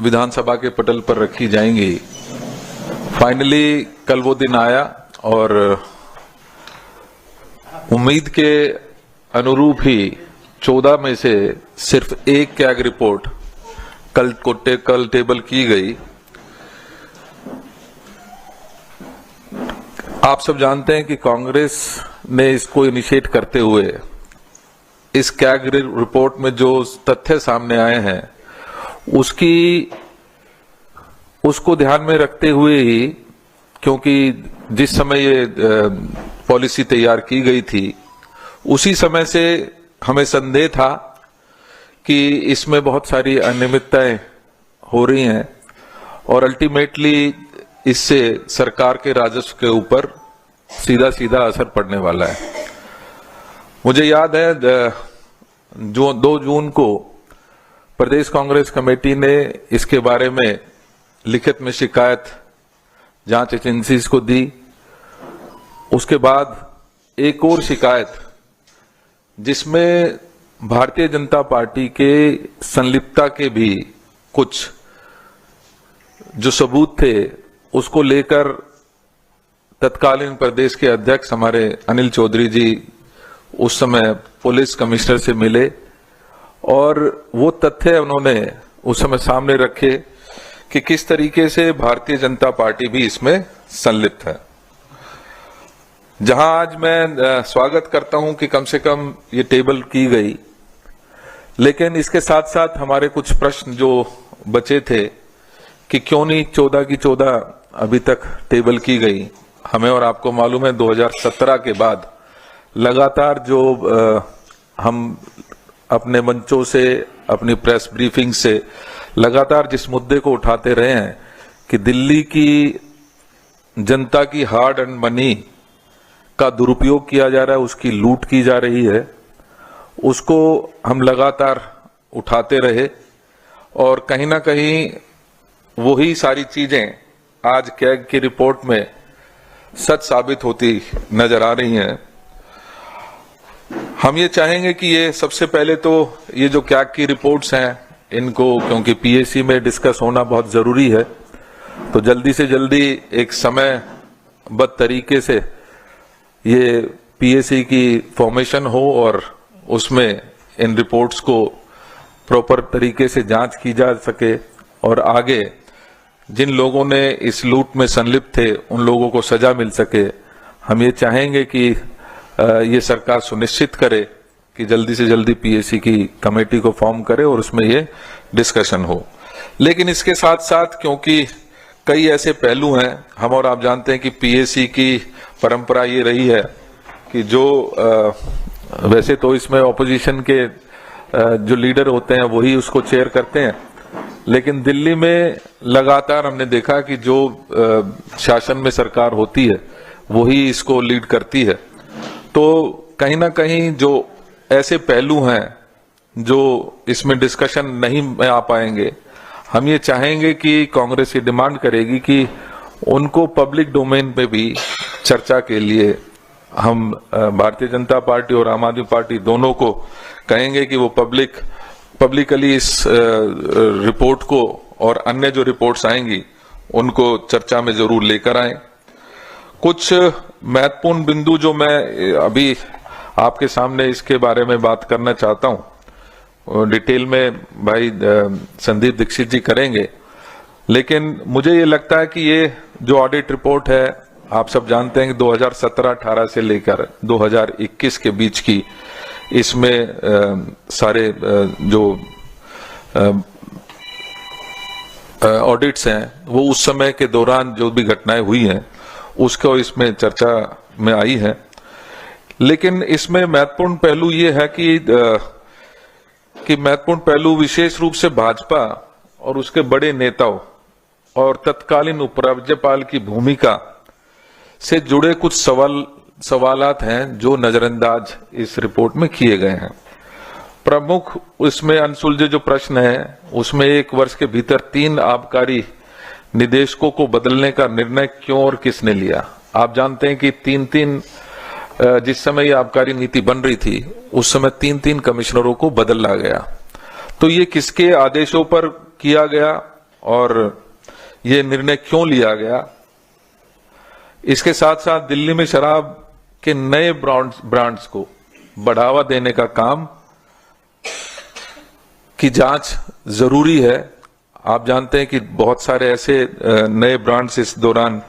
विधानसभा के पटल पर रखी जाएंगी। फाइनली कल वो दिन आया और उम्मीद के अनुरूप ही 14 में से सिर्फ एक कैग रिपोर्ट कल टेबल की गई। आप सब जानते हैं कि कांग्रेस ने इसको इनिशिएट करते हुए इस कैग रिपोर्ट में जो तथ्य सामने आए हैं उसको ध्यान में रखते हुए ही, क्योंकि जिस समय ये पॉलिसी तैयार की गई थी उसी समय से हमें संदेह था कि इसमें बहुत सारी अनियमितताएं हो रही हैं और अल्टीमेटली इससे सरकार के राजस्व के ऊपर सीधा सीधा असर पड़ने वाला है। मुझे याद है 2 जून को प्रदेश कांग्रेस कमेटी ने इसके बारे में लिखित में शिकायत जांच एजेंसीज को दी। उसके बाद एक और शिकायत जिसमें भारतीय जनता पार्टी के संलिप्तता के भी कुछ जो सबूत थे उसको लेकर तत्कालीन प्रदेश के अध्यक्ष हमारे अनिल चौधरी जी उस समय पुलिस कमिश्नर से मिले और वो तथ्य उन्होंने उस समय सामने रखे कि किस तरीके से भारतीय जनता पार्टी भी इसमें संलिप्त है। जहां आज मैं स्वागत करता हूं कि कम से कम ये टेबल की गई, लेकिन इसके साथ साथ हमारे कुछ प्रश्न जो बचे थे कि क्यों नहीं 14 की 14 अभी तक टेबल की गई। हमें और आपको मालूम है 2017 के बाद लगातार जो हम अपने मंचों से, अपनी प्रेस ब्रीफिंग से लगातार जिस मुद्दे को उठाते रहे हैं कि दिल्ली की जनता की हार्ड एंड मनी का दुरुपयोग किया जा रहा है, उसकी लूट की जा रही है, उसको हम लगातार उठाते रहे और कहीं ना कहीं वही सारी चीजें आज कैग की रिपोर्ट में सच साबित होती नजर आ रही हैं। हम ये चाहेंगे कि ये सबसे पहले तो ये जो कैग की रिपोर्ट्स हैं इनको, क्योंकि पीएसी में डिस्कस होना बहुत जरूरी है, तो जल्दी से जल्दी एक समयबद्ध तरीके से ये पीएसी की फॉर्मेशन हो और उसमें इन रिपोर्ट्स को प्रॉपर तरीके से जांच की जा सके और आगे जिन लोगों ने इस लूट में संलिप्त थे उन लोगों को सजा मिल सके। हम ये चाहेंगे कि ये सरकार सुनिश्चित करे कि जल्दी से जल्दी पीएसी की कमेटी को फॉर्म करे और उसमें ये डिस्कशन हो। लेकिन इसके साथ साथ क्योंकि कई ऐसे पहलू हैं, हम और आप जानते हैं कि पीएसी की परंपरा ये रही है कि जो वैसे तो इसमें ऑपोजिशन के जो लीडर होते हैं वही उसको चेयर करते हैं, लेकिन दिल्ली में लगातार हमने देखा कि जो शासन में सरकार होती है वही इसको लीड करती है। तो कहीं ना कहीं जो ऐसे पहलू हैं जो इसमें डिस्कशन नहीं में आ पाएंगे, हम ये चाहेंगे कि कांग्रेस ये डिमांड करेगी कि उनको पब्लिक डोमेन पे भी चर्चा के लिए हम भारतीय जनता पार्टी और आम आदमी पार्टी दोनों को कहेंगे कि वो पब्लिकली इस रिपोर्ट को और अन्य जो रिपोर्ट्स आएंगी उनको चर्चा में जरूर लेकर आए। कुछ महत्वपूर्ण बिंदु जो मैं अभी आपके सामने इसके बारे में बात करना चाहता हूं, डिटेल में भाई संदीप दीक्षित जी करेंगे, लेकिन मुझे ये लगता है कि ये जो ऑडिट रिपोर्ट है, आप सब जानते हैं कि 2017-18 से लेकर 2021 के बीच की इसमें सारे जो ऑडिट्स हैं वो उस समय के दौरान जो भी घटनाएं हुई हैं उसको इसमें चर्चा में आई है। लेकिन इसमें महत्वपूर्ण पहलू ये है कि महत्वपूर्ण पहलू विशेष रूप से भाजपा और उसके बड़े नेताओं और तत्कालीन उपराज्यपाल की भूमिका से जुड़े कुछ सवालात हैं जो नजरअंदाज इस रिपोर्ट में किए गए हैं। प्रमुख इसमें अनसुलझे जो प्रश्न है उसमें 1 वर्ष के भीतर 3 आबकारी निदेशकों को बदलने का निर्णय क्यों और किसने लिया। आप जानते हैं कि 3-3 जिस समय ये आबकारी नीति बन रही थी उस समय 3-3 कमिश्नरों को बदला गया। तो ये किसके आदेशों पर किया गया और ये निर्णय क्यों लिया गया। इसके साथ साथ दिल्ली में शराब के नए ब्रांड्स को बढ़ावा देने का काम की जांच जरूरी है। आप जानते हैं कि बहुत सारे ऐसे नए ब्रांड्स इस दौरान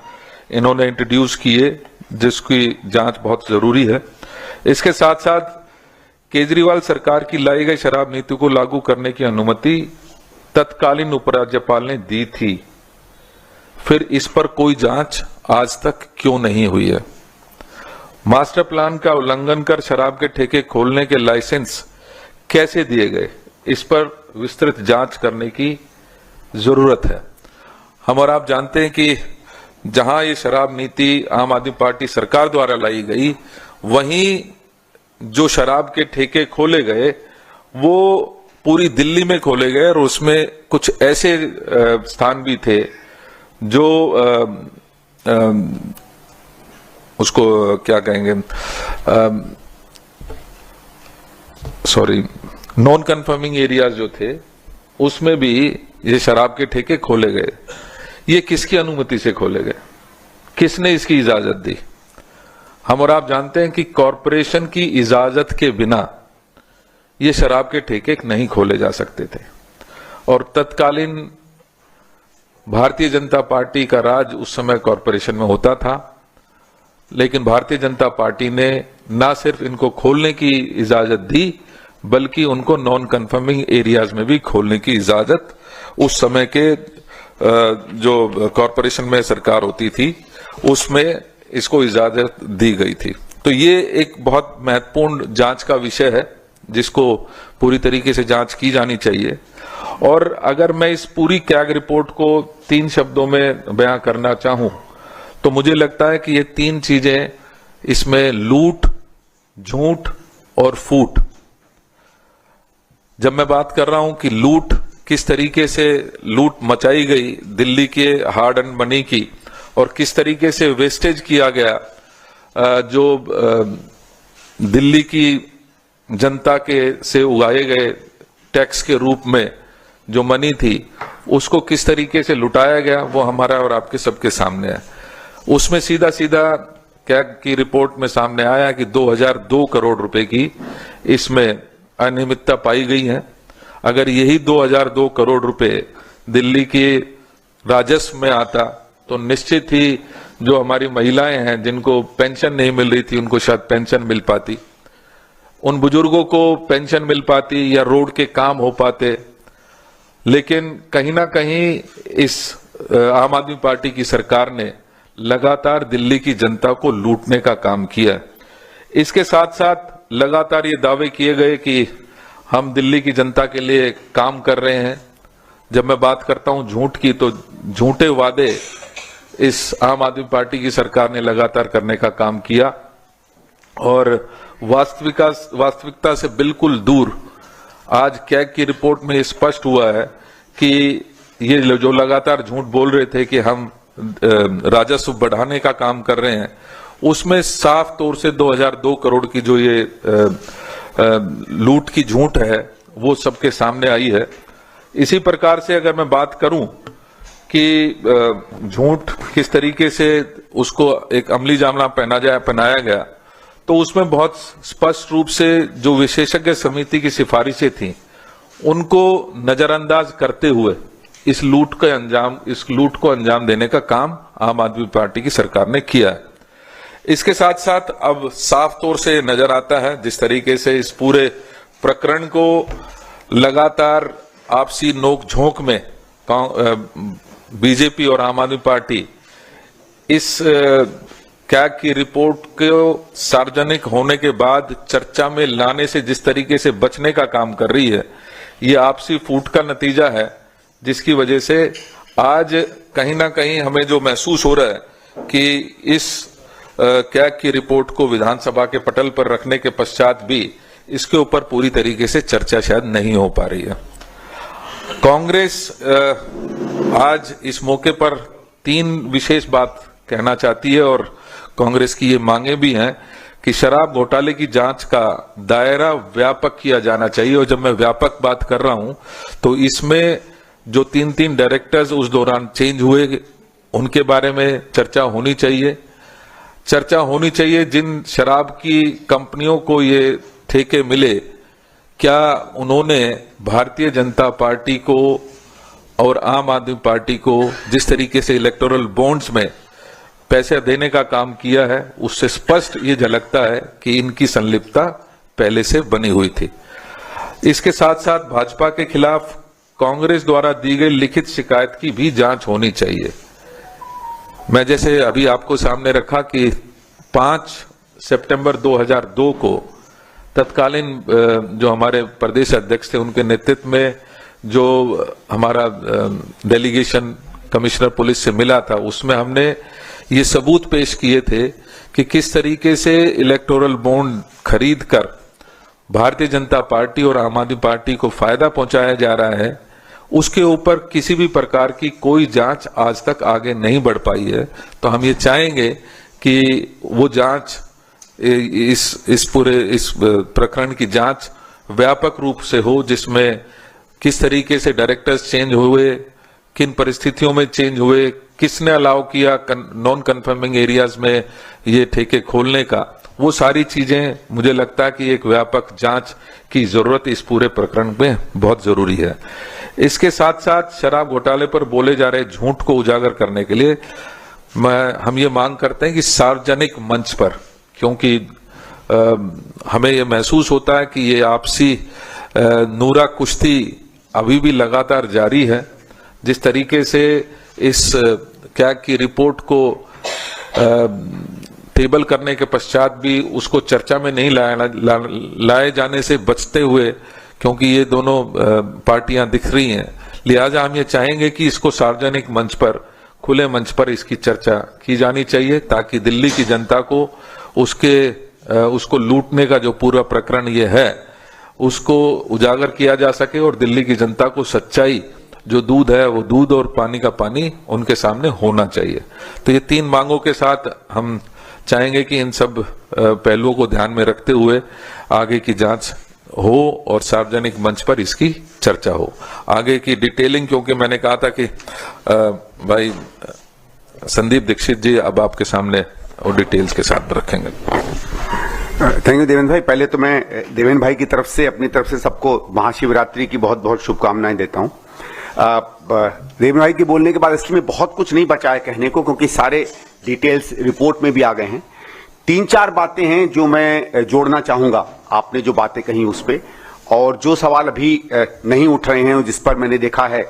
इन्होंने इंट्रोड्यूस किए जिसकी जांच बहुत जरूरी है। इसके साथ साथ केजरीवाल सरकार की लाई गई शराब नीति को लागू करने की अनुमति तत्कालीन उपराज्यपाल ने दी थी, फिर इस पर कोई जांच आज तक क्यों नहीं हुई है। मास्टर प्लान का उल्लंघन कर शराब के ठेके खोलने के लाइसेंस कैसे दिए गए, इस पर विस्तृत जांच करने की जरूरत है। हम और आप जानते हैं कि जहां ये शराब नीति आम आदमी पार्टी सरकार द्वारा लाई गई, वहीं जो शराब के ठेके खोले गए वो पूरी दिल्ली में खोले गए और उसमें कुछ ऐसे स्थान भी थे जो उसको क्या कहेंगे, नॉन कन्फर्मिंग एरियाज जो थे उसमें भी ये शराब के ठेके खोले गए। ये किसकी अनुमति से खोले गए, किसने इसकी इजाजत दी। हम और आप जानते हैं कि कॉरपोरेशन की इजाजत के बिना ये शराब के ठेके नहीं खोले जा सकते थे और तत्कालीन भारतीय जनता पार्टी का राज उस समय कॉरपोरेशन में होता था, लेकिन भारतीय जनता पार्टी ने ना सिर्फ इनको खोलने की इजाजत दी बल्कि उनको नॉन कन्फर्मिंग एरियाज में भी खोलने की इजाजत उस समय के जो कॉरपोरेशन में सरकार होती थी उसमें इसको इजाजत दी गई थी। तो ये एक बहुत महत्वपूर्ण जांच का विषय है जिसको पूरी तरीके से जांच की जानी चाहिए। और अगर मैं इस पूरी कैग रिपोर्ट को 3 शब्दों में बयां करना चाहूं तो मुझे लगता है कि ये 3 चीजें इसमें लूट, झूठ और फूट। जब मैं बात कर रहा हूं कि लूट, किस तरीके से लूट मचाई गई दिल्ली के हार्ड एंड मनी की और किस तरीके से वेस्टेज किया गया जो दिल्ली की जनता के से उगाए गए टैक्स के रूप में जो मनी थी उसको किस तरीके से लुटाया गया, वो हमारा और आपके सबके सामने है। उसमें सीधा सीधा कैग की रिपोर्ट में सामने आया कि 2002 करोड़ रुपए की इसमें अनियमितता पाई गई है। अगर यही 2002 करोड़ रुपए दिल्ली के राजस्व में आता तो निश्चित ही जो हमारी महिलाएं हैं जिनको पेंशन नहीं मिल रही थी उनको शायद पेंशन मिल पाती, उन बुजुर्गों को पेंशन मिल पाती या रोड के काम हो पाते। लेकिन कहीं ना कहीं इस आम आदमी पार्टी की सरकार ने लगातार दिल्ली की जनता को लूटने का काम किया। इसके साथ साथ लगातार ये दावे किए गए कि हम दिल्ली की जनता के लिए काम कर रहे हैं। जब मैं बात करता हूं झूठ की, तो झूठे वादे इस आम आदमी पार्टी की सरकार ने लगातार करने का काम किया और वास्तविकता से बिल्कुल दूर। आज कैग की रिपोर्ट में स्पष्ट हुआ है कि ये जो लगातार झूठ बोल रहे थे कि हम राजस्व बढ़ाने का काम कर रहे हैं, उसमें साफ तौर से 2002 करोड़ की जो ये लूट की झूठ है वो सबके सामने आई है। इसी प्रकार से अगर मैं बात करूं कि झूठ किस तरीके से उसको एक अमली जामा पहनाया गया, तो उसमें बहुत स्पष्ट रूप से जो विशेषज्ञ समिति की सिफारिशें थी उनको नजरअंदाज करते हुए इस लूट को अंजाम देने का काम आम आदमी पार्टी की सरकार ने किया है। इसके साथ साथ अब साफ तौर से नजर आता है जिस तरीके से इस पूरे प्रकरण को लगातार आपसी नोक-झोंक में बीजेपी और आम आदमी पार्टी इस कैग की रिपोर्ट को सार्वजनिक होने के बाद चर्चा में लाने से जिस तरीके से बचने का काम कर रही है, ये आपसी फूट का नतीजा है, जिसकी वजह से आज कहीं ना कहीं हमें जो महसूस हो रहा है कि इस कैग की रिपोर्ट को विधानसभा के पटल पर रखने के पश्चात भी इसके ऊपर पूरी तरीके से चर्चा शायद नहीं हो पा रही है। कांग्रेस आज इस मौके पर 3 विशेष बात कहना चाहती है और कांग्रेस की ये मांगे भी हैं कि शराब घोटाले की जांच का दायरा व्यापक किया जाना चाहिए। और जब मैं व्यापक बात कर रहा हूं तो इसमें जो 3 डायरेक्टर्स उस दौरान चेंज हुए उनके बारे में चर्चा होनी चाहिए। चर्चा होनी चाहिए जिन शराब की कंपनियों को ये ठेके मिले, क्या उन्होंने भारतीय जनता पार्टी को और आम आदमी पार्टी को जिस तरीके से इलेक्टोरल बॉन्ड्स में पैसे देने का काम किया है, उससे स्पष्ट ये झलकता है कि इनकी संलिप्तता पहले से बनी हुई थी। इसके साथ साथ भाजपा के खिलाफ कांग्रेस द्वारा दी गई लिखित शिकायत की भी जांच होनी चाहिए। मैं जैसे अभी आपको सामने रखा कि 5 सितंबर 2002 को तत्कालीन जो हमारे प्रदेश अध्यक्ष थे उनके नेतृत्व में जो हमारा डेलीगेशन कमिश्नर पुलिस से मिला था, उसमें हमने ये सबूत पेश किए थे कि किस तरीके से इलेक्टोरल बॉन्ड खरीद कर भारतीय जनता पार्टी और आम आदमी पार्टी को फायदा पहुंचाया जा रहा है। उसके ऊपर किसी भी प्रकार की कोई जांच आज तक आगे नहीं बढ़ पाई है। तो हम ये चाहेंगे कि वो जांच इस प्रकरण की जांच व्यापक रूप से हो, जिसमें किस तरीके से डायरेक्टर्स चेंज हुए, किन परिस्थितियों में चेंज हुए, किसने अलाउ किया नॉन कन्फर्मिंग एरियाज में ये ठेके खोलने का, वो सारी चीजें मुझे लगता है कि एक व्यापक जांच की जरूरत इस पूरे प्रकरण में बहुत जरूरी है। इसके साथ साथ शराब घोटाले पर बोले जा रहे झूठ को उजागर करने के लिए हम ये मांग करते हैं कि सार्वजनिक मंच पर, क्योंकि हमें ये महसूस होता है कि ये आपसी नूरा कुश्ती अभी भी लगातार जारी है। जिस तरीके से इस कैग की रिपोर्ट को टेबल करने के पश्चात भी उसको चर्चा में नहीं लाए जाने से बचते हुए, क्योंकि ये दोनों पार्टियां दिख रही हैं, लिहाजा हम ये चाहेंगे कि इसको सार्वजनिक मंच पर, खुले मंच पर इसकी चर्चा की जानी चाहिए, ताकि दिल्ली की जनता को उसको लूटने का जो पूरा प्रकरण ये है उसको उजागर किया जा सके और दिल्ली की जनता को सच्चाई, जो दूध है वो दूध और पानी का पानी उनके सामने होना चाहिए। तो ये 3 मांगों के साथ हम चाहेंगे कि इन सब पहलुओं को ध्यान में रखते हुए आगे की जांच हो और सार्वजनिक मंच पर इसकी चर्चा हो। आगे की डिटेलिंग, क्योंकि मैंने कहा था कि भाई संदीप दीक्षित जी अब आपके सामने और डिटेल्स के साथ रखेंगे। थैंक यू देवेंद्र भाई। पहले तो मैं देवेंद्र भाई की तरफ से, अपनी तरफ से सबको महाशिवरात्रि की बहुत बहुत शुभकामनाएं देता हूं। देवेंद्र भाई के बोलने के बाद इसमें बहुत कुछ नहीं बचा है कहने को, क्योंकि सारे डिटेल्स रिपोर्ट में भी आ गए हैं। 3-4 बातें हैं जो मैं जोड़ना चाहूंगा आपने जो बातें कही उस पे, और जो सवाल अभी नहीं उठ रहे हैं, जिस पर मैंने देखा है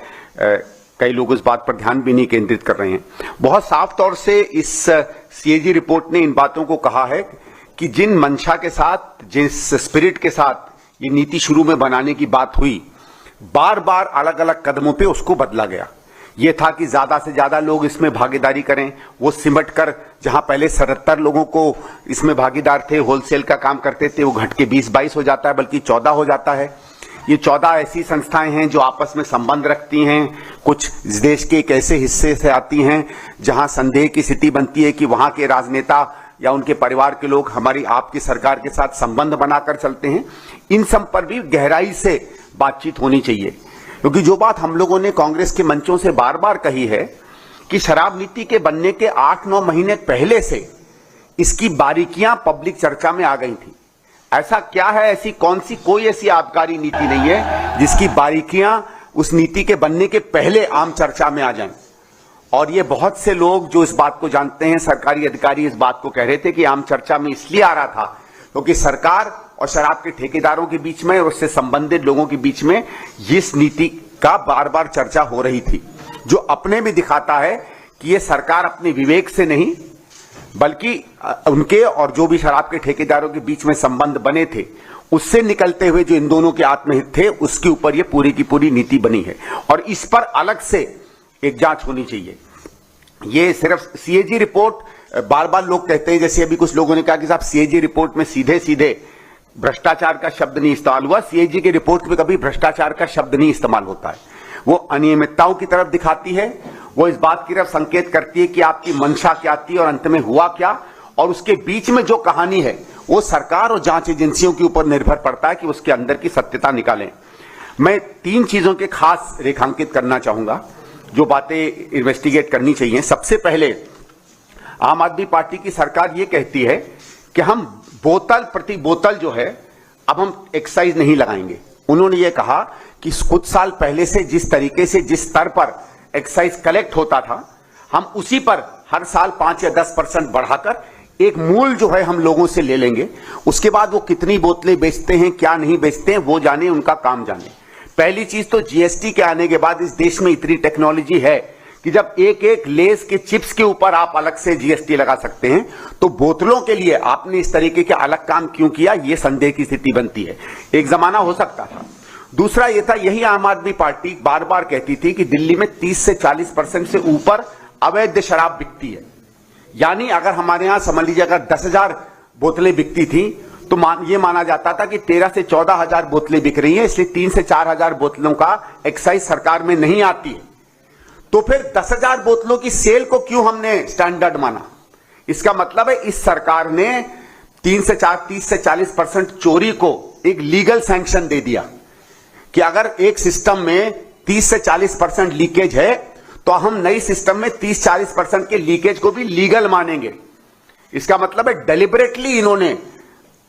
कई लोग इस बात पर ध्यान भी नहीं केंद्रित कर रहे हैं। बहुत साफ तौर से इस सीएजी रिपोर्ट ने इन बातों को कहा है कि जिन मंशा के साथ, जिस स्पिरिट के साथ ये नीति शुरू में बनाने की बात हुई, बार बार अलग अलग कदमों पे उसको बदला गया। ये था कि ज्यादा से ज्यादा लोग इसमें भागीदारी करें, वो सिमट कर जहां पहले 77 लोगों को इसमें भागीदार थे, होलसेल का काम करते थे, वो घट के 20-22 हो जाता है, बल्कि 14 हो जाता है। ये 14 ऐसी संस्थाएं हैं जो आपस में संबंध रखती हैं, कुछ देश के एक ऐसे हिस्से से आती हैं जहां संदेह की स्थिति बनती है कि वहां के राजनेता या उनके परिवार के लोग हमारी आपकी सरकार के साथ संबंध बनाकर चलते हैं। इन सब पर भी गहराई से बातचीत होनी चाहिए, क्योंकि जो बात हम लोगों ने कांग्रेस के मंचों से बार बार कही है कि शराब नीति के बनने के 8-9 महीने पहले से इसकी बारीकियां पब्लिक चर्चा में आ गई थी। ऐसा क्या है, ऐसी कौन सी कोई ऐसी आबकारी नीति नहीं है जिसकी बारीकियां उस नीति के बनने के पहले आम चर्चा में आ जाएं। और ये बहुत से लोग जो इस बात को जानते हैं, सरकारी अधिकारी इस बात को कह रहे थे कि आम चर्चा में इसलिए आ रहा था क्योंकि सरकार और शराब के ठेकेदारों के बीच में और उससे संबंधित लोगों के बीच में इस नीति का बार बार चर्चा हो रही थी, जो अपने में दिखाता है कि ये सरकार अपने विवेक से नहीं, बल्कि उनके और जो भी शराब के ठेकेदारों के बीच में संबंध बने थे उससे निकलते हुए जो इन दोनों के आत्महित थे, उसके ऊपर ये पूरी की पूरी नीति बनी है। और इस पर अलग से एक जांच होनी चाहिए। ये सिर्फ सीएजी रिपोर्ट, बार बार लोग कहते हैं, जैसे अभी कुछ लोगों ने कहा कि साहब सीएजी रिपोर्ट में सीधे सीधे भ्रष्टाचार का शब्द नहीं इस्तेमाल हुआ। सीएजी के रिपोर्ट में कभी भ्रष्टाचार का शब्द नहीं इस्तेमाल होता है। वो अनियमितताओं की तरफ दिखाती है, वो इस बात की तरफ संकेत करती है कि आपकी मंशा क्या थी और अंत में हुआ क्या, और उसके बीच में जो कहानी है वो सरकार और जांच एजेंसियों के ऊपर निर्भर पड़ता है कि उसके अंदर की सत्यता निकालें। मैं 3 चीजों के खास रेखांकित करना चाहूंगा जो बातें इन्वेस्टिगेट करनी चाहिए। सबसे पहले आम आदमी पार्टी की सरकार ये कहती है कि हम बोतल प्रति बोतल जो है अब हम एक्साइज नहीं लगाएंगे। उन्होंने ये कहा कि कुछ साल पहले से जिस तरीके से जिस स्तर पर एक्साइज कलेक्ट होता था हम उसी पर हर साल 5 या 10% बढ़ाकर एक मूल जो है हम लोगों से ले लेंगे। उसके बाद वो कितनी बोतलें बेचते हैं क्या नहीं बेचते हैं वो जाने, उनका काम जाने। पहली चीज तो जीएसटी के आने के बाद इस देश में इतनी टेक्नोलॉजी है कि जब एक एक लेस के चिप्स के ऊपर आप अलग से जीएसटी लगा सकते हैं, तो बोतलों के लिए आपने इस तरीके के अलग काम क्यों किया, यह संदेह की स्थिति बनती है। एक जमाना हो सकता था। दूसरा यह था, यही आम आदमी पार्टी बार बार कहती थी कि दिल्ली में 30 से 40% से ऊपर अवैध शराब बिकती है। यानी अगर हमारे यहां समझ लीजिए अगर 10,000 बोतलें बिकती थी तो ये माना जाता था कि 13 से 14,000 बोतलें बिक रही हैं, इसलिए 3 से 4,000 बोतलों का एक्साइज सरकार में नहीं आती है। तो फिर 10,000 बोतलों की सेल को क्यों हमने स्टैंडर्ड माना? इसका मतलब है इस सरकार ने 30 से 40% चोरी को एक लीगल सैंक्शन दे दिया कि अगर एक सिस्टम में 30 से 40% लीकेज है तो हम नई सिस्टम में 30-40% के लीकेज को भी लीगल मानेंगे। इसका मतलब है डेलिबरेटली इन्होंने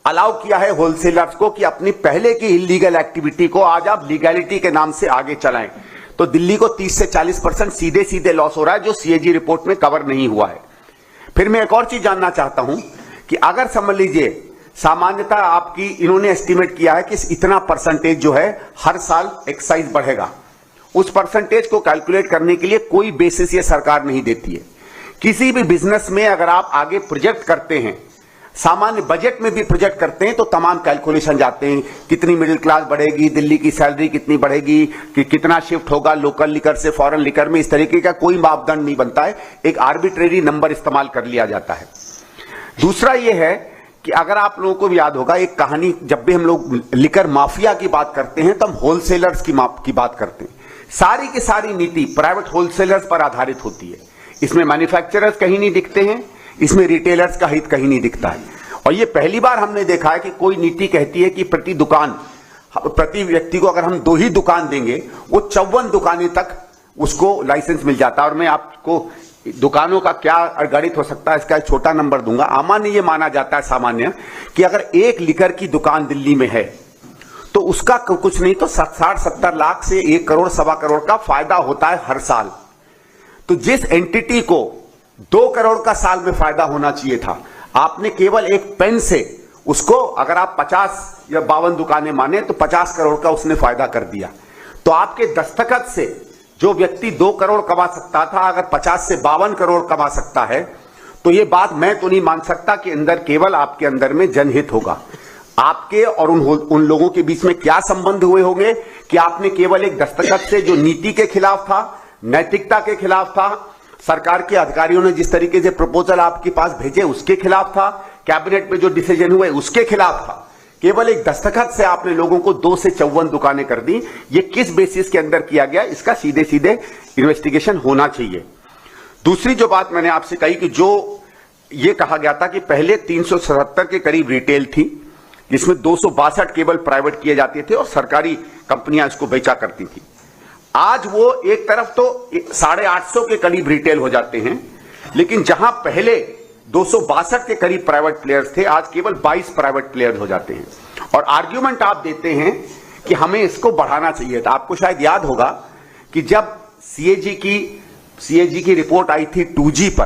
अलाउ किया है होलसेलर्स को कि अपनी पहले की इलीगल एक्टिविटी को आज आप लीगैलिटी के नाम से आगे चलाएं। तो दिल्ली को 30 से 40% सीधे सीधे लॉस हो रहा है जो सीएजी रिपोर्ट में कवर नहीं हुआ है। फिर मैं एक और चीज जानना चाहता हूं कि अगर समझ लीजिए सामान्यतः आपकी इन्होंने एस्टिमेट किया है कि इतना परसेंटेज जो है हर साल एक्साइज बढ़ेगा, उस परसेंटेज को कैलकुलेट करने के लिए कोई बेसिस ये सरकार नहीं देती है। किसी भी बिजनेस में अगर आप आगे प्रोजेक्ट करते हैं, सामान्य बजट में भी प्रोजेक्ट करते हैं, तो तमाम कैलकुलेशन जाते हैं, कितनी मिडिल क्लास बढ़ेगी, दिल्ली की सैलरी कितनी बढ़ेगी, कि कितना शिफ्ट होगा लोकल लिकर से फॉरेन लिकर में, इस तरीके का कोई मापदंड नहीं बनता है, एक आर्बिट्रेरी नंबर इस्तेमाल कर लिया जाता है। दूसरा यह है कि अगर आप लोगों को भी याद होगा एक कहानी, जब भी हम लोग लिकर माफिया की बात करते हैं तो हम होलसेलर्स की बात करते हैं। सारी की सारी नीति प्राइवेट होलसेलर्स पर आधारित होती है। इसमें मैन्युफैक्चरर्स कहीं नहीं दिखते हैं, इसमें रिटेलर्स का हित कहीं नहीं दिखता है। और ये पहली बार हमने देखा है कि कोई नीति कहती है कि प्रति व्यक्ति को अगर हम 2 ही दुकान देंगे, वो 54 दुकानें तक उसको लाइसेंस मिल जाता है। और मैं आपको दुकानों का क्या गणित हो सकता है इसका एक छोटा नंबर दूंगा। सामान्य ये माना जाता है सामान्य कि अगर एक लिकर की दुकान दिल्ली में है तो उसका कुछ नहीं तो 60-70 लाख से 1 करोड़ 1.25 करोड़ का फायदा होता है हर साल। तो जिस एंटिटी को 2 करोड़ का साल में फायदा होना चाहिए था, आपने केवल एक पेन से उसको, अगर आप 50 या 52 दुकानें माने तो 50 करोड़ का उसने फायदा कर दिया। तो आपके दस्तखत से जो व्यक्ति 2 करोड़ कमा सकता था अगर 50 से 52 करोड़ कमा सकता है, तो ये बात मैं तो नहीं मान सकता कि अंदर केवल आपके अंदर में जनहित होगा। आपके और उन लोगों के बीच में क्या संबंध हुए होंगे कि आपने केवल एक दस्तखत से, जो नीति के खिलाफ था, नैतिकता के खिलाफ था, सरकार के अधिकारियों ने जिस तरीके से प्रपोजल आपके पास भेजे उसके खिलाफ था, कैबिनेट में जो डिसीजन हुए उसके खिलाफ था, केवल एक दस्तखत से आपने लोगों को 2 से 54 दुकानें कर दी। ये किस बेसिस के अंदर किया गया, इसका सीधे सीधे इन्वेस्टिगेशन होना चाहिए। दूसरी जो बात मैंने आपसे कही कि जो ये कहा गया था कि पहले 377 के करीब रिटेल थी, जिसमें 262 केवल प्राइवेट किए जाते थे और सरकारी कंपनियां इसको बेचा करती थी। आज वो एक तरफ तो 850 के करीब रिटेल हो जाते हैं, लेकिन जहां पहले 262 के करीब प्राइवेट प्लेयर्स थे, आज केवल 22 प्राइवेट प्लेयर्स हो जाते हैं। और आर्ग्यूमेंट आप देते हैं कि हमें इसको बढ़ाना चाहिए था। आपको शायद याद होगा कि जब सीएजी की रिपोर्ट आई थी 2G पर,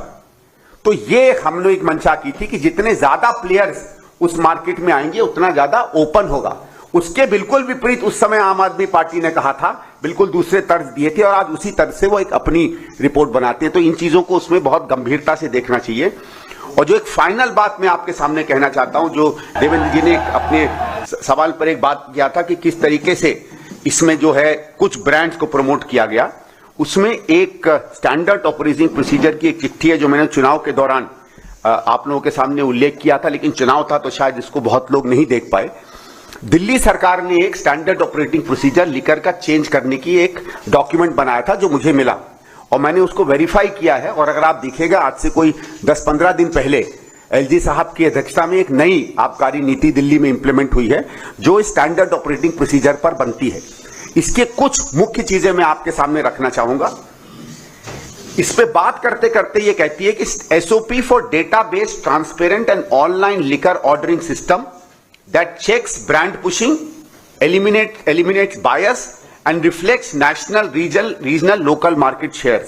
तो ये हमने एक मंशा की थी कि जितने ज्यादा प्लेयर्स उस मार्केट में आएंगे उतना ज्यादा ओपन होगा। उसके बिल्कुल विपरीत उस समय आम आदमी पार्टी ने कहा था, बिल्कुल दूसरे तर्ज दिए थे, और आज उसी तर्ज से वो एक अपनी रिपोर्ट बनाते हैं। तो इन चीजों को उसमें बहुत गंभीरता से देखना चाहिए। और जो एक फाइनल बात मैं आपके सामने कहना चाहता हूं, जो देवेंद्र जी ने अपने सवाल पर एक बात किया था कि किस तरीके से इसमें जो है कुछ ब्रांड्स को प्रमोट किया गया, उसमें एक स्टैंडर्ड ऑपरेटिंग प्रोसीजर की एक चिट्ठी है जो मैंने चुनाव के दौरान आप लोगों के सामने उल्लेख किया था, लेकिन चुनाव था तो शायद इसको बहुत लोग नहीं देख पाए। दिल्ली सरकार ने एक स्टैंडर्ड ऑपरेटिंग प्रोसीजर लिकर का चेंज करने की एक डॉक्यूमेंट बनाया था जो मुझे मिला, और मैंने उसको वेरीफाई किया है। और अगर आप देखिएगा, आज से कोई 10-15 दिन पहले एलजी साहब की अध्यक्षता में एक नई आबकारी नीति दिल्ली में इंप्लीमेंट हुई है जो स्टैंडर्ड ऑपरेटिंग प्रोसीजर पर बनती है। इसके कुछ मुख्य चीजें मैं आपके सामने रखना चाहूंगा। इस पे बात करते करते ये कहती है कि SOP for database transparent and online liquor ordering system that checks brand pushing, eliminates bias and reflects national, regional, local market shares।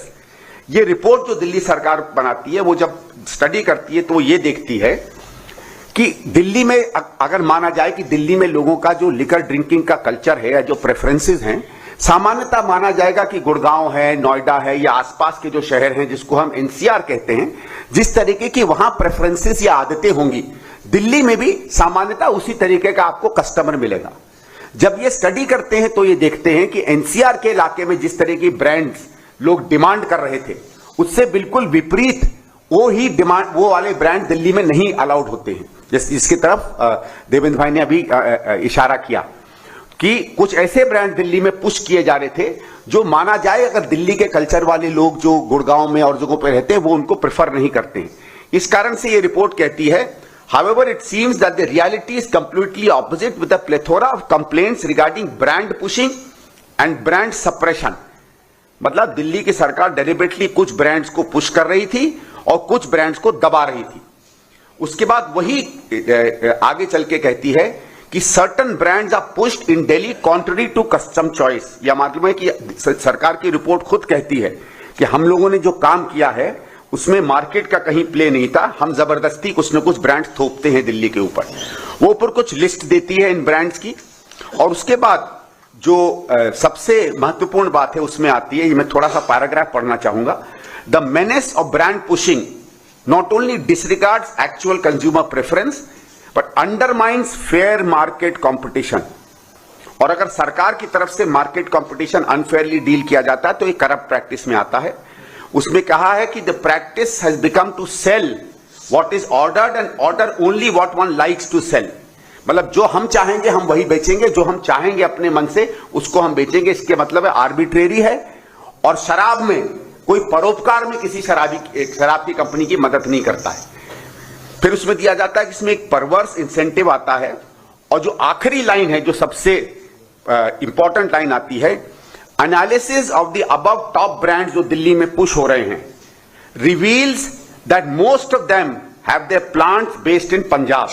ये रिपोर्ट जो दिल्ली सरकार बनाती है, वो जब स्टडी करती है तो वो ये देखती है कि दिल्ली में अगर माना जाए कि दिल्ली में लोगों का जो लिकर ड्रिंकिंग का कल्चर है या जो प्रेफरेंसेस हैं, सामान्यतः माना जाएगा कि गुड़गांव है, नोएडा है या आसपास के जो शहर हैं जिसको हम एनसीआर कहते हैं, जिस तरीके की वहां प्रेफरेंसेस या आदतें होंगी, दिल्ली में भी सामान्यतः उसी तरीके का आपको कस्टमर मिलेगा। जब ये स्टडी करते हैं तो ये देखते हैं कि एनसीआर के इलाके में जिस तरह की ब्रांड्स लोग डिमांड कर रहे थे, उससे बिल्कुल विपरीत वो वाले ब्रांड दिल्ली में नहीं अलाउड होते हैं। इसकी तरफ देवेंद्र भाई ने अभी इशारा किया कि कुछ ऐसे ब्रांड दिल्ली में पुश किए जा रहे थे जो माना जाए अगर दिल्ली के कल्चर वाले लोग जो गुड़गांव में और जगहों पर रहते हैं वो उनको प्रेफर नहीं करते हैं। इस कारण से ये रिपोर्ट कहती है, however it seems that the reality is completely opposite with a plethora of complaints regarding brand pushing and brand suppression। मतलब दिल्ली की सरकार डेलिबरेटली कुछ ब्रांड्स को पुश कर रही थी और कुछ ब्रांड्स को दबा रही थी। उसके बाद वही आगे चल के कहती है कि certain brands are pushed in Delhi contrary to custom choice. यह मालूम है कि सरकार की रिपोर्ट खुद कहती है कि हम लोगों ने जो काम किया है उसमें मार्केट का कहीं प्ले नहीं था, हम जबरदस्ती कुछ न कुछ ब्रांड्स थोपते हैं दिल्ली के ऊपर। वो ऊपर कुछ लिस्ट देती है इन ब्रांड्स की, और उसके बाद जो सबसे महत्वपूर्ण बात है उसमें आती है, ये मैं थोड़ा सा पैराग्राफ पढ़ना चाहूंगा। The menace of brand pushing not only डिसरिगार्ड्स actual consumer preference but undermines fair market competition. और अगर सरकार की तरफ से मार्केट कॉम्पिटिशन अनफेयरली डील किया जाता है तो ये करप्ट प्रैक्टिस में आता है। उसमें कहा है कि the practice has become to sell what is ordered and order only what one likes to sell. मतलब जो हम चाहेंगे हम वही बेचेंगे, जो हम चाहेंगे अपने मन से उसको हम बेचेंगे। इसके मतलब है आर्बिट्रेरी है, और शराब में कोई परोपकार में किसी शराब की कंपनी की मदद नहीं करता है। फिर उसमें दिया जाता है कि इसमें एक परवर्स इंसेंटिव आता है, और जो आखिरी लाइन है, जो सबसे इंपॉर्टेंट लाइन आती है, analysis of the above top brands जो दिल्ली में पुश हो रहे हैं reveals that most of them have their plants based in Punjab.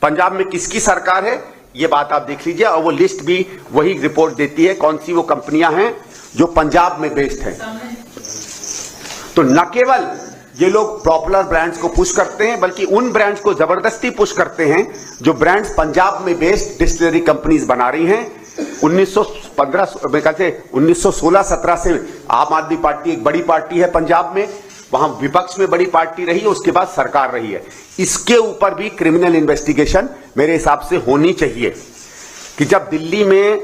Punjab में किसकी सरकार है ये बात आप देख लीजिए, और वो लिस्ट भी वही रिपोर्ट देती है कौन सी वो कंपनियां हैं जो पंजाब में बेस्ड हैं। तो न केवल ये लोग पॉपुलर ब्रांड्स को पुश करते हैं, बल्कि उन ब्रांड्स को जबरदस्ती पुश करते हैं जो ब्रांड्स पंजाब में बेस्ड डिस्टिलरी कंपनीज बना रही हैं। 1916-17 से आम आदमी पार्टी एक बड़ी पार्टी है पंजाब में, वहां विपक्ष में बड़ी पार्टी रही है, उसके बाद सरकार रही है। इसके ऊपर भी क्रिमिनल इन्वेस्टिगेशन मेरे हिसाब से होनी चाहिए कि जब दिल्ली में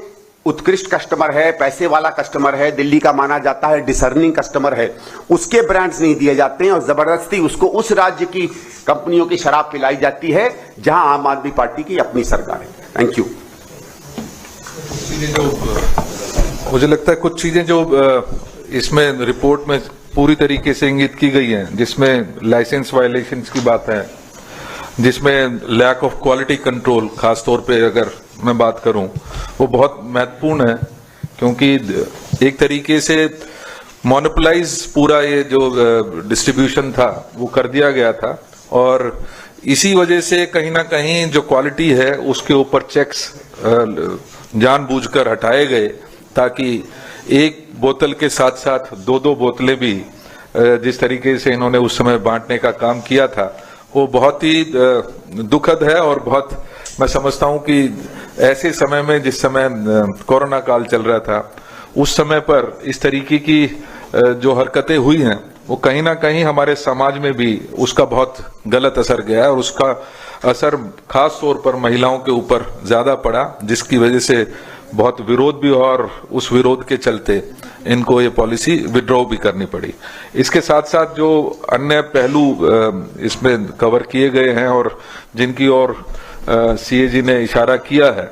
उत्कृष्ट कस्टमर है, पैसे वाला कस्टमर है, दिल्ली का माना जाता है डिसर्निंग कस्टमर है, उसके ब्रांड्स नहीं दिए जाते हैं और जबरदस्ती उसको उस राज्य की कंपनियों की शराब पिलाई जाती है जहां आम आदमी पार्टी की अपनी सरकार है। Thank you. जो मुझे लगता है कुछ चीजें जो इसमें रिपोर्ट में पूरी तरीके से इंगित की गई हैं, जिसमें लाइसेंस वायलेशंस की बात है, जिसमें लैक ऑफ क्वालिटी कंट्रोल खास तौर पे अगर मैं बात करूं, वो बहुत महत्वपूर्ण है, क्योंकि एक तरीके से मोनोपोलाइज पूरा ये जो डिस्ट्रीब्यूशन था वो कर दिया गया था, और इसी वजह से कहीं ना कहीं जो क्वालिटी है उसके ऊपर चेक्स जानबूझकर हटाए गए, ताकि एक बोतल के साथ साथ दो बोतलें भी जिस तरीके से इन्होंने उस समय बांटने का काम किया था वो बहुत ही दुखद है। और बहुत मैं समझता हूं कि ऐसे समय में, जिस समय कोरोना काल चल रहा था, उस समय पर इस तरीके की जो हरकतें हुई हैं वो कहीं ना कहीं हमारे समाज में भी उसका बहुत गलत असर गया है, और उसका असर खास तौर पर महिलाओं के ऊपर ज्यादा पड़ा, जिसकी वजह से बहुत विरोध भी, और उस विरोध के चलते इनको ये पॉलिसी विड्रॉ भी करनी पड़ी। इसके साथ साथ जो अन्य पहलू इसमें कवर किए गए हैं और जिनकी ओर सीएजी ने इशारा किया है,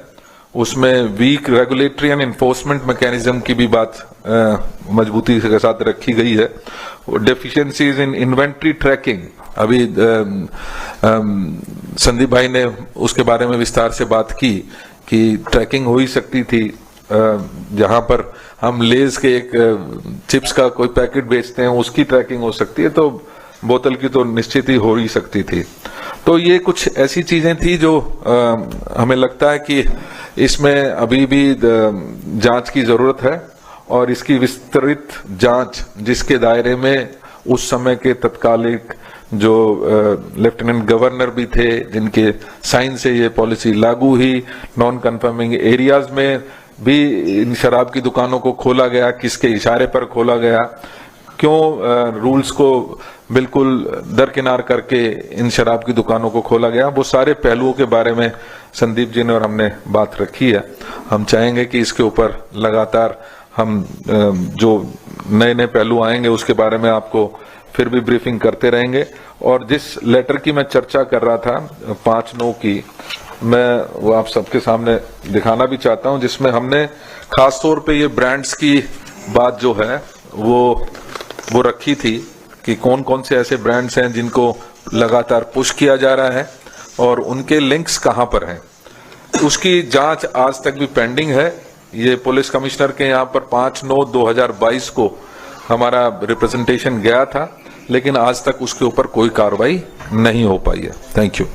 उसमें weak regulatory and enforcement mechanism की भी बात मजबूती के साथ रखी गई है। डेफिशिएंसीज इन इन्वेंट्री ट्रैकिंग, अभी संदीप भाई ने उसके बारे में विस्तार से बात की कि ट्रैकिंग हो ही सकती थी जहां पर हम लेज के एक चिप्स का कोई पैकेट बेचते हैं उसकी ट्रैकिंग हो सकती है, तो बोतल की तो निश्चित ही हो ही सकती थी। तो ये कुछ ऐसी चीजें थी जो हमें लगता है कि इसमें अभी भी जांच की जरूरत है, और इसकी विस्तृत जांच जिसके दायरे में उस समय के तत्कालिक जो लेफ्टिनेंट गवर्नर भी थे, जिनके साइन से ये पॉलिसी लागू हुई, नॉन कन्फर्मिंग एरियाज में भी इन शराब की दुकानों को खोला गया, किसके इशारे पर खोला गया, क्यों रूल्स को बिल्कुल दरकिनार करके इन शराब की दुकानों को खोला गया, वो सारे पहलुओं के बारे में संदीप जी ने और हमने बात रखी है। हम चाहेंगे कि इसके ऊपर लगातार हम जो नए नए पहलू आएंगे उसके बारे में आपको फिर भी ब्रीफिंग करते रहेंगे। और जिस लेटर की मैं चर्चा कर रहा था 5/9 की, मैं वो आप सबके सामने दिखाना भी चाहता हूं, जिसमें हमने खास तौर पे ये ब्रांड्स की बात जो है वो रखी थी कि कौन कौन से ऐसे ब्रांड्स हैं जिनको लगातार पुश किया जा रहा है और उनके लिंक्स कहां पर हैं। उसकी जांच आज तक भी पेंडिंग है। ये पुलिस कमिश्नर के यहाँ पर 5/9/2022 को हमारा रिप्रेजेंटेशन गया था, लेकिन आज तक उसके ऊपर कोई कार्रवाई नहीं हो पाई है। Thank you.